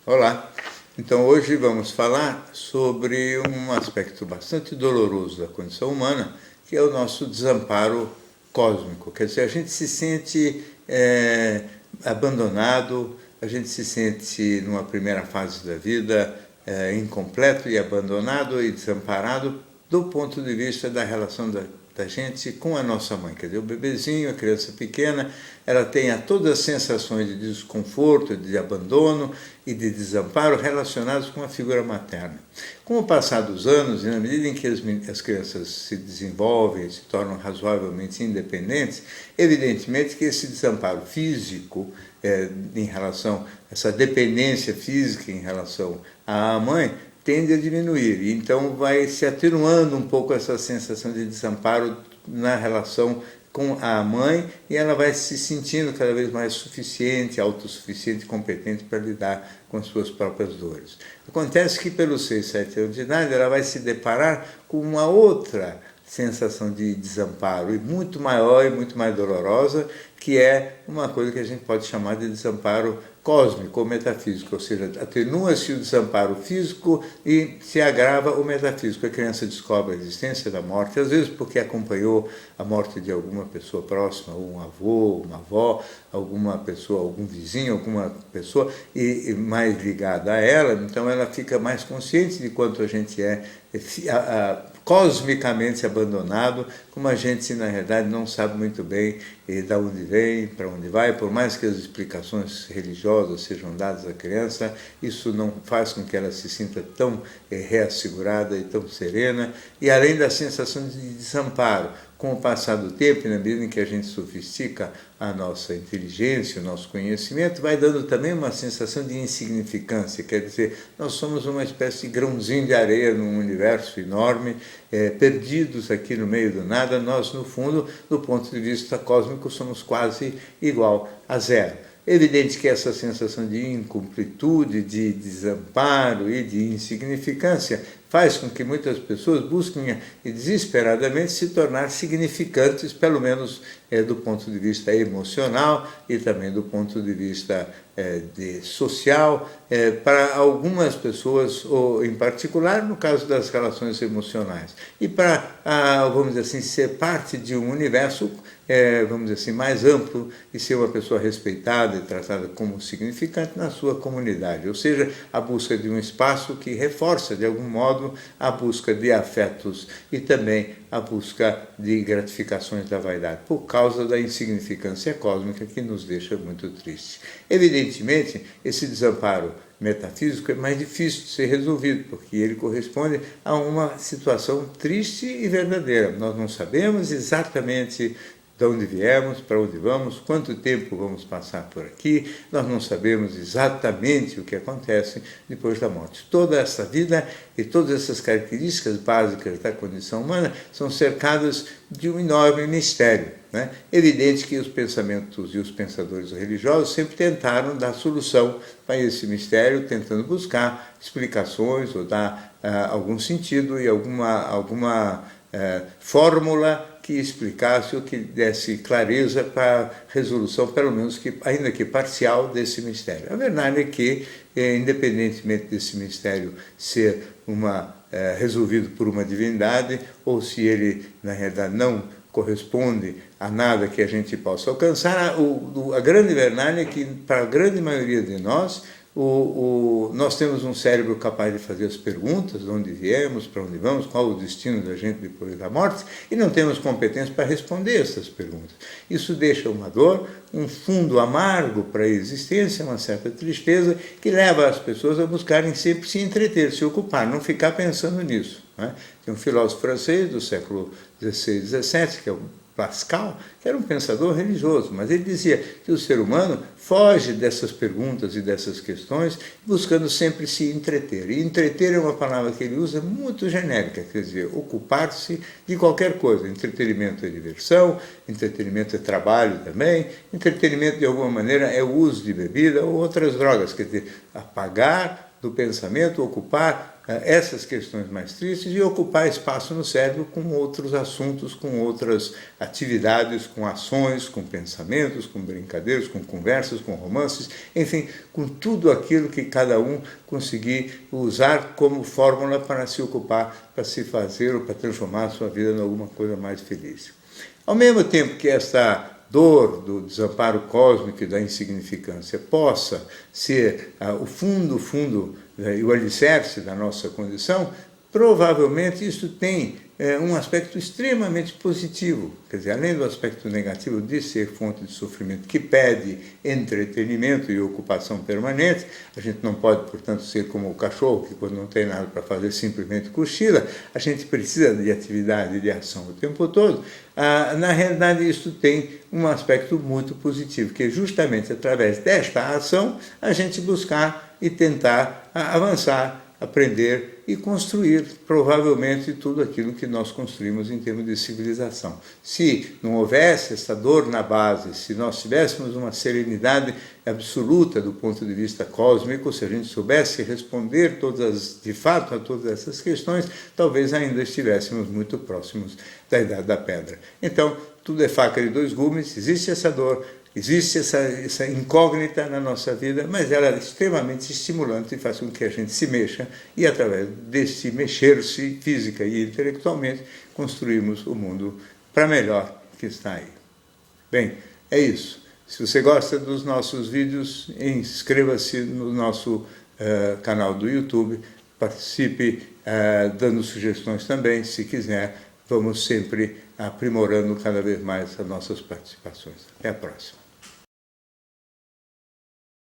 Olá! Então hoje vamos falar sobre um aspecto bastante doloroso da condição humana, que é o nosso desamparo cósmico. Quer dizer, a gente se sente abandonado, a gente se sente numa primeira fase da vida incompleto e abandonado e desamparado do ponto de vista da relação da gente com a nossa mãe. Quer dizer, o bebezinho, a criança pequena, ela tem todas as sensações de desconforto, de abandono e de desamparo relacionados com a figura materna. Com o passar dos anos, e na medida em que as crianças se desenvolvem, se tornam razoavelmente independentes, evidentemente que esse desamparo físico, em relação, essa dependência física em relação à mãe, tende a diminuir, e então vai se atenuando um pouco essa sensação de desamparo na relação com a mãe, e ela vai se sentindo cada vez mais suficiente, autossuficiente, competente para lidar com as suas próprias dores. Acontece que pelos 6, 7 anos de idade ela vai se deparar com uma outra sensação de desamparo, e muito maior e muito mais dolorosa, que é uma coisa que a gente pode chamar de desamparo cósmico ou metafísico, ou seja, atenua-se o desamparo físico e se agrava o metafísico. A criança descobre a existência da morte, às vezes porque acompanhou a morte de alguma pessoa próxima, um avô, uma avó, alguma pessoa, algum vizinho, alguma pessoa e mais ligada a ela, então ela fica mais consciente de quanto a gente é cosmicamente abandonado, como a gente, na realidade, não sabe muito bem de onde vem, para onde vai. Por mais que as explicações religiosas sejam dadas à criança, isso não faz com que ela se sinta tão reassegurada e tão serena, e além da sensação de desamparo, com o passar do tempo, na medida em que a gente sofistica a nossa inteligência, o nosso conhecimento, vai dando também uma sensação de insignificância, quer dizer, nós somos uma espécie de grãozinho de areia num universo enorme, perdidos aqui no meio do nada. Nós, no fundo, do ponto de vista cósmico, somos quase igual a zero. Evidente que essa sensação de incompletude, de desamparo e de insignificância faz com que muitas pessoas busquem desesperadamente se tornar significantes, pelo menos do ponto de vista emocional e também do ponto de vista social, para algumas pessoas, ou em particular no caso das relações emocionais, e para, vamos dizer assim, ser parte de um universo, vamos dizer assim, mais amplo, e ser uma pessoa respeitada e tratada como significante na sua comunidade, ou seja, a busca de um espaço que reforça de algum modo a busca de afetos e também a busca de gratificações da vaidade, por causa da insignificância cósmica que nos deixa muito tristes. Evidentemente, esse desamparo metafísico é mais difícil de ser resolvido, porque ele corresponde a uma situação triste e verdadeira. Nós não sabemos exatamente de onde viemos, para onde vamos, quanto tempo vamos passar por aqui, nós não sabemos exatamente o que acontece depois da morte. Toda essa vida e todas essas características básicas da condição humana são cercadas de um enorme mistério, né? Evidente que os pensamentos e os pensadores religiosos sempre tentaram dar solução para esse mistério, tentando buscar explicações ou dar algum sentido e alguma fórmula que explicasse ou que desse clareza para a resolução, pelo menos que, ainda que parcial, desse mistério. A verdade é que, independentemente desse mistério ser resolvido por uma divindade, ou se ele, na realidade, não corresponde a nada que a gente possa alcançar, a grande verdade é que, para a grande maioria de nós, nós temos um cérebro capaz de fazer as perguntas, de onde viemos, para onde vamos, qual o destino da gente depois da morte, e não temos competência para responder essas perguntas. Isso deixa uma dor, um fundo amargo para a existência, uma certa tristeza, que leva as pessoas a buscarem sempre se entreter, se ocupar, não ficar pensando nisso, né? Tem um filósofo francês do século XVI, XVII, que é o Pascal, que era um pensador religioso, mas ele dizia que o ser humano foge dessas perguntas e dessas questões, buscando sempre se entreter. E entreter é uma palavra que ele usa muito genérica, quer dizer, ocupar-se de qualquer coisa. Entretenimento é diversão, entretenimento é trabalho também, entretenimento de alguma maneira é o uso de bebida ou outras drogas, quer dizer, apagar do pensamento, ocupar essas questões mais tristes e ocupar espaço no cérebro com outros assuntos, com outras atividades, com ações, com pensamentos, com brincadeiras, com conversas, com romances, enfim, com tudo aquilo que cada um conseguir usar como fórmula para se ocupar, para se fazer ou para transformar a sua vida em alguma coisa mais feliz. Ao mesmo tempo que esta dor do desamparo cósmico e da insignificância possa ser o fundo e o alicerce da nossa condição, provavelmente isso tem um aspecto extremamente positivo, quer dizer, além do aspecto negativo de ser fonte de sofrimento que pede entretenimento e ocupação permanente. A gente não pode, portanto, ser como o cachorro que quando não tem nada para fazer simplesmente cochila. A gente precisa de atividade e de ação o tempo todo. Na realidade, isso tem um aspecto muito positivo, que é justamente através desta ação a gente buscar e tentar avançar, aprender e construir, provavelmente, tudo aquilo que nós construímos em termos de civilização. Se não houvesse essa dor na base, se nós tivéssemos uma serenidade absoluta do ponto de vista cósmico, se a gente soubesse responder de fato a todas essas questões, talvez ainda estivéssemos muito próximos da Idade da Pedra. Então, tudo é faca de dois gumes, existe essa dor, existe essa incógnita na nossa vida, mas ela é extremamente estimulante e faz com que a gente se mexa e, através desse mexer-se física e intelectualmente, construímos o mundo para melhor que está aí. Bem, é isso. Se você gosta dos nossos vídeos, inscreva-se no nosso canal do YouTube, participe dando sugestões também, se quiser. Vamos sempre aprimorando cada vez mais as nossas participações. Até a próxima.